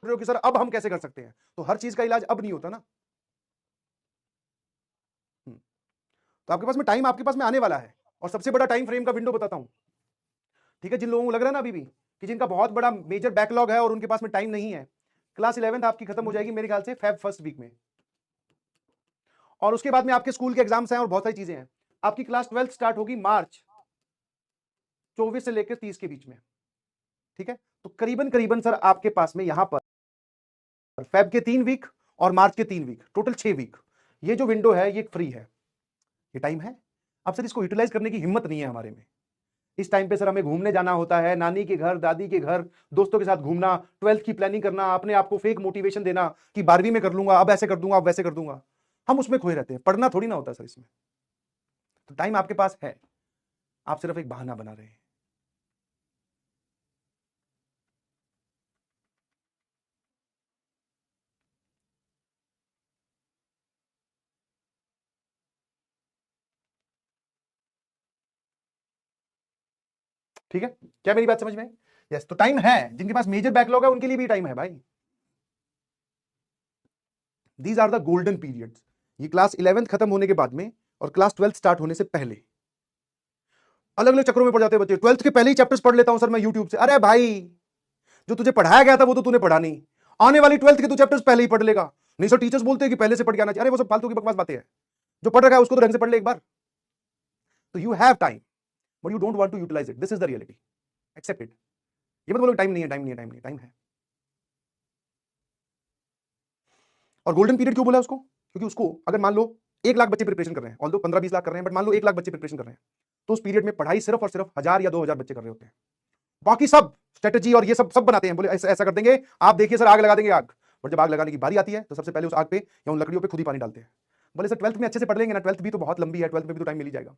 रहे हो कि सर अब हम कैसे कर सकते हैं, तो हर चीज का इलाज अब नहीं होता ना। तो आपके पास में टाइम आपके पास में आने वाला है, और सबसे बड़ा टाइम फ्रेम का विंडो बताता हूं, ठीक है। जिन लोगों को लग रहा है ना अभी भी कि जिनका बहुत बड़ा मेजर बैकलॉग है और उनके पास में टाइम नहीं है, क्लास 11th आपकी खत्म हो जाएगी मेरे ख्याल से फेब फर्स्ट वीक में, और उसके बाद में आपके स्कूल के एग्जाम्स हैं और बहुत सारी चीजें हैं। आपकी क्लास 12th स्टार्ट होगी मार्च 24 से लेकर 30 के बीच में, ठीक है। तो करीबन करीबन सर आपके पास में यहां पर फेब के 3 वीक और मार्च के 3 वीक, टोटल 6 वीक, ये जो विंडो है ये फ्री है, ये टाइम है। अब सर इसको यूटिलाइज करने की हिम्मत नहीं है हमारे में। इस टाइम पे सर हमें घूमने जाना होता है, नानी के घर, दादी के घर, दोस्तों के साथ घूमना, 12th की प्लानिंग करना, अपने आप को फेक मोटिवेशन देना कि 12वीं में कर लूंगा, अब ऐसे कर दूंगा, अब वैसे कर दूंगा। हम उसमें खोए रहते हैं, पढ़ना थोड़ी ना होता सर इसमें। तो टाइम आपके पास है, आप सिर्फ एक बहाना बना रहे हैं। ठीक है, क्या मेरी बात समझ में? यस, तो टाइम है, जिनके पास मेजर बैकलॉग है उनके लिए भी टाइम है भाई। These are the golden periods, ये क्लास 11th खत्म होने के बाद में और क्लास 12th स्टार्ट होने से पहले। अलग अलग चक्रों में पड़ जाते हैं बच्चे, 12th के पहले ही चैप्टर्स पढ़ लेता हूं सर मैं यूट्यूब से। अरे भाई, जो तुझे पढ़ाया गया था वो तो तूने पढ़ा नहीं, आने वाली 12th के तू चैप्टर्स पहले ही पढ़ लेगा। नहीं सर, टीचर्स बोलते हैं कि पहले से पढ़ के आना चाहिए। अरे वो सब फालतू की बकवास बातें हैं, जो पढ़ रखा है उसको तो ढंग से पढ़ ले एक बार। तो you have time but you don't want to utilize it, this is the reality, accept it. ये मत बोलो टाइम नहीं है, टाइम नहीं है, टाइम नहीं है, टाइम है। और गोल्डन पीरियड क्यों बोला उसको? क्योंकि उसको अगर मान लो 1 लाख बच्चे प्रिपरेशन कर रहे हैं, ऑल्दो 15-20 लाख कर रहे हैं, बट मान लो 1 लाख बच्चे प्रिपरेशन कर रहे हैं, तो उस पीरियड में पढ़ाई सिर्फ और सिर्फ 1000 या 2000 बच्चे कर रहे होते हैं। बाकी सब स्ट्रेटेजी और ये सब सब बनाते हैं, बोले ऐसा ऐसा कर देंगे, आप देखिए सर आग लगा देंगे आग। और जब आग लगाने की बारी आती है तो सबसे पहले उस आग पे या उन लकड़ियों पे खुद ही पानी डालते हैं। बोले सर 12th में अच्छे से पढ़ लेंगे ना, 12th भी तो बहुत लंबी है, 12th में भी तो टाइम मिल ही जाएगा।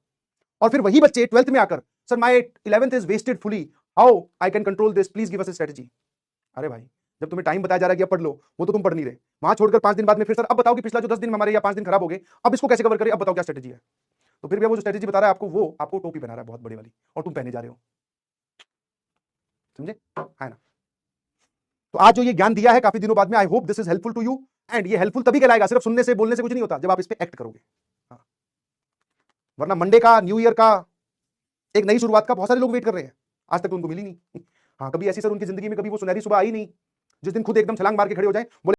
और फिर वही बच्चे 12th में आकर sir my 11th is wasted fully, how I can control this, please give us a strategy. अरे भाई, जब तुम्हें टाइम बताया जा रहा है कि अब पढ़ लो, वो तो तुम पढ़ नहीं रहे। वहां छोड़कर 5 दिन बाद में फिर सर अब बताओ कि पिछला जो 10 दिन में हमारे या 5 दिन खराब हो गए, अब इसको कैसे कवर करें, अब बताओ क्या स्ट्रेटेजी है। तो फिर भी वो जो स्ट्रेटेजी बता रहा है आपको, वो आपको टोपी बना रहा है बहुत बड़ी वाली, और तुम पहने जा रहे हो। समझे? है ना? तो आज जो ये ज्ञान दिया है काफी दिनों बाद में, I hope this is helpful to you. And ये हेल्पफुल तभी कहलाएगा, सिर्फ सुनने से बोलने से कुछ नहीं होता, जब आप इस पे एक्ट करोगे। हाँ। वरना मंडे का, न्यू ईयर का, एक नई शुरुआत का बहुत सारे लोग वेट कर रहे हैं, आज तक तो उनको मिली नहीं। हाँ, कभी ऐसी सर उनकी जिंदगी में कभी वो सुनहरी सुबह आई नहीं जिस दिन खुद एकदम छलांग मार के खड़े हो जाए, बोले